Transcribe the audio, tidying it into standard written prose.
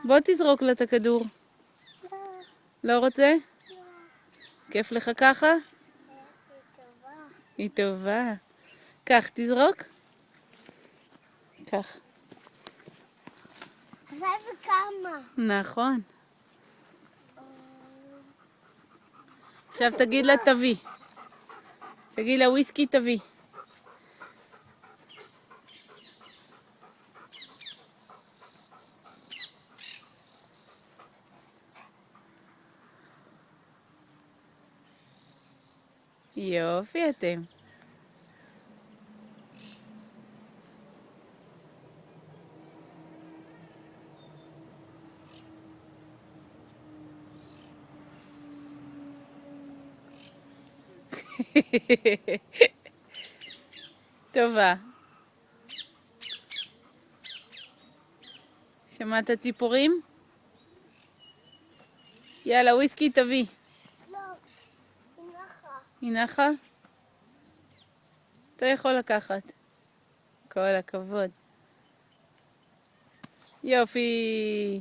בוא תזרוק לה את הכדור. לא רוצה? כיף לך ככה? היא טובה. קח, תזרוק. קח. זה וכמה. נכון. עכשיו תגיד לה תביא. תגיד לה וויסקי תביא. יופי אתם. טובה. שמעת ציפורים? יאללה, וויסקי תביא. לא, היא נחה. היא נחה? אתה יכול לקחת. כל הכבוד. יופי.